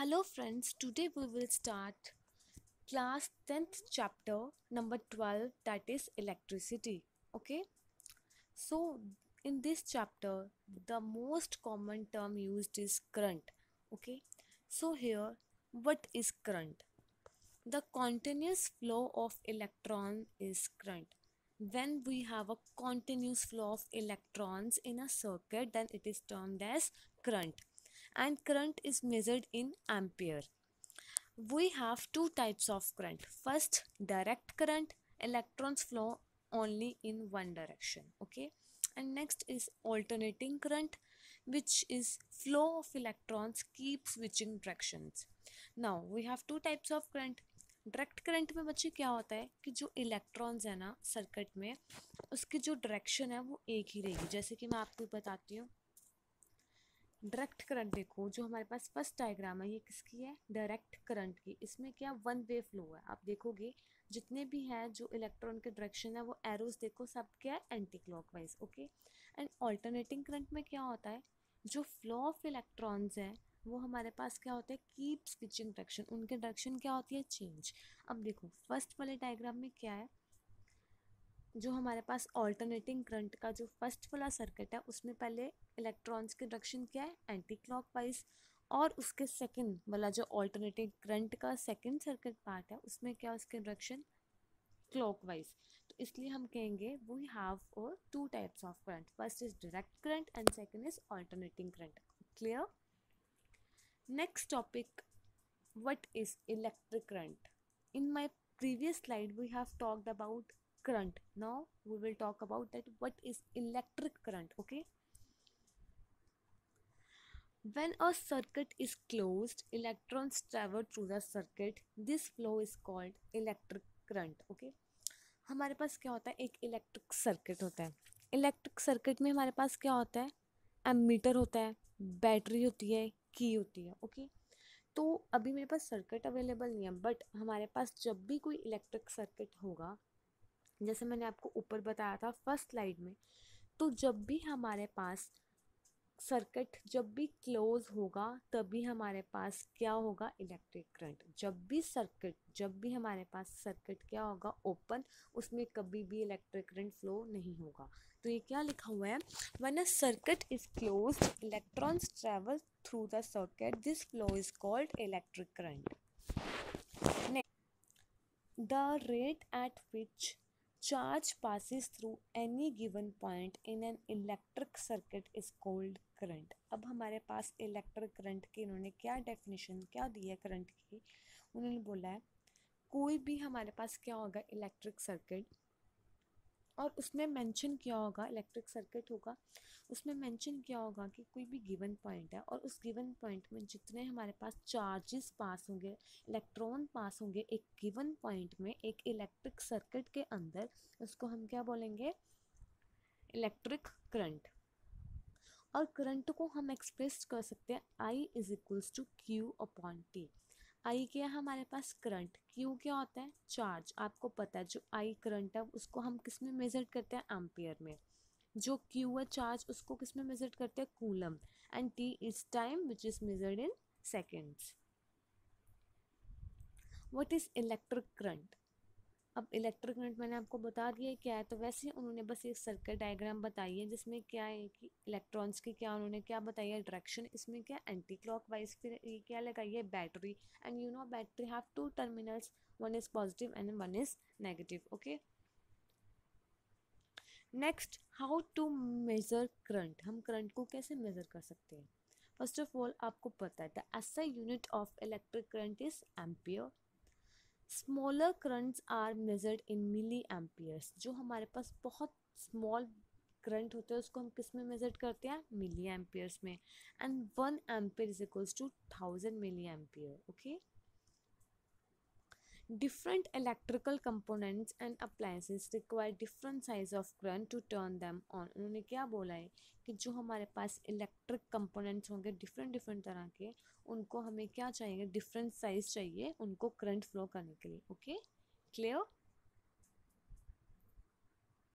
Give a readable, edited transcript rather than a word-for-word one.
Hello friends, today we will start class 10th chapter number 12, that is electricity. Okay, so in this chapter the most common term used is current. Okay, so here what is current? The continuous flow of electron is current. When we have a continuous flow of electrons in a circuit, then it is termed as current, and current is measured in ampere. We have two types of current. First, direct current, electrons flow only in one direction. Okay, and next is alternating current, which is flow of electrons keep switching directions. Now we have two types of current. Direct current में बच्चे क्या होता है कि जो electrons है ना circuit में, उसकी जो डायरेक्शन है वो एक ही रहेगी. जैसे कि मैं आपको बताती हूँ, डायरेक्ट करंट देखो, जो हमारे पास फर्स्ट डायग्राम है ये किसकी है? डायरेक्ट करंट की. इसमें क्या वन वे फ्लो है. आप देखोगे जितने भी हैं जो इलेक्ट्रॉन के डायरेक्शन है वो एरोस देखो सब क्या है? Anti clockwise. Okay, and alternating current में क्या होता है? जो फ्लो ऑफ इलेक्ट्रॉन्स है वो हमारे पास क्या होता है? Keep switching direction. उनके डायरेक्शन क्या होती है? चेंज. अब देखो फर्स्ट वाले डायग्राम में क्या है, जो हमारे पास ऑल्टरनेटिंग करंट का जो फर्स्ट वाला सर्किट है उसमें पहले इलेक्ट्रॉन्स की डायरेक्शन क्या है? Anti clockwise. और उसके सेकंड वाला जो ऑल्टरनेटिंग करंट का सेकंड सर्किट पार्ट है उसमें क्या उसकी डायरेक्शन? क्लॉकवाइज. तो इसलिए हम कहेंगे वी हैव और two types of current. First is direct current and second is alternating current. Clear? Next topic, what is electric current? In my previous slide we have talked about current. Now we will talk about that what is electric current. Okay, when a circuit is closed, electrons travel through the circuit. This flow is called electric current. Okay, हमारे पास क्या होता है? एक electric circuit होता है. Electric circuit में हमारे पास क्या होता है? एमीटर होता है, बैटरी होती है, की होती है. ओके, तो अभी मेरे पास सर्किट अवेलेबल नहीं है, बट हमारे पास जब भी कोई इलेक्ट्रिक सर्किट होगा, जैसे मैंने आपको ऊपर बताया था फर्स्ट स्लाइड में, तो जब भी हमारे पास सर्किट जब भी क्लोज होगा तभी हमारे पास क्या होगा? Electric current. जब भी हमारे पास सर्किट क्या होगा? ओपन, उसमें कभी भी इलेक्ट्रिक करंट फ्लो नहीं होगा. तो ये क्या लिखा हुआ है? When a circuit is closed, electrons travel through the circuit. This flow is called electric current. The rate at which charge passes through any given point in an electric circuit is called current. अब हमारे पास electric current की इन्होंने क्या definition क्या दी है current की? उन्होंने बोला है कोई भी हमारे पास क्या होगा? इलेक्ट्रिक सर्किट, और उसमें मेंशन किया होगा इलेक्ट्रिक सर्किट होगा, उसमें मेंशन किया होगा कि कोई भी गिवन पॉइंट है और उस गिवन पॉइंट में जितने हमारे पास चार्जेस पास होंगे, इलेक्ट्रॉन पास होंगे एक गिवन पॉइंट में एक इलेक्ट्रिक सर्किट के अंदर, उसको हम क्या बोलेंगे? Electric current. और करंट को हम एक्सप्रेस कर सकते हैं I is equals to Q upon T. I क्या है हमारे पास? करंट. क्यू क्या होता है? चार्ज. आपको पता है जो आई करंट है उसको हम किस में मेजर करते हैं? एम्पियर में. जो क्यू है चार्ज उसको किस में मेजर करते हैं? Coulomb. And T is time which is measured in seconds. What is electric current? अब इलेक्ट्रिक करंट मैंने आपको बता दिया क्या है, तो वैसे ही उन्होंने बस एक सर्किट डायग्राम बताई है जिसमें क्या है कि इलेक्ट्रॉन्स की क्या उन्होंने क्या बताई है? डायरेक्शन. इसमें क्या? Anti clockwise. फिर ये क्या लगाई है? Battery. And you know battery have two terminals, one is positive and one is negative. Okay, next, how to measure current. हम करंट को कैसे मेजर कर सकते हैं? फर्स्ट ऑफ ऑल आपको पता है the SI unit of electric current is ampere. Smaller currents are measured in milli amperes. जो हमारे पास बहुत स्मॉल करंट होते हैं उसको हम किस में मेजर करते हैं? मिली एम्पियर्स में. And 1 ampere is equals to 1000 milli ampere. Okay, different electrical components and appliances require different size of current to turn them on. उन्होंने क्या बोला है कि जो हमारे पास इलेक्ट्रिक कंपोनेंट्स होंगे डिफरेंट डिफरेंट तरह के, उनको हमें क्या चाहिए? डिफरेंट साइज चाहिए उनको करंट फ्लो करने के लिए. Okay, clear?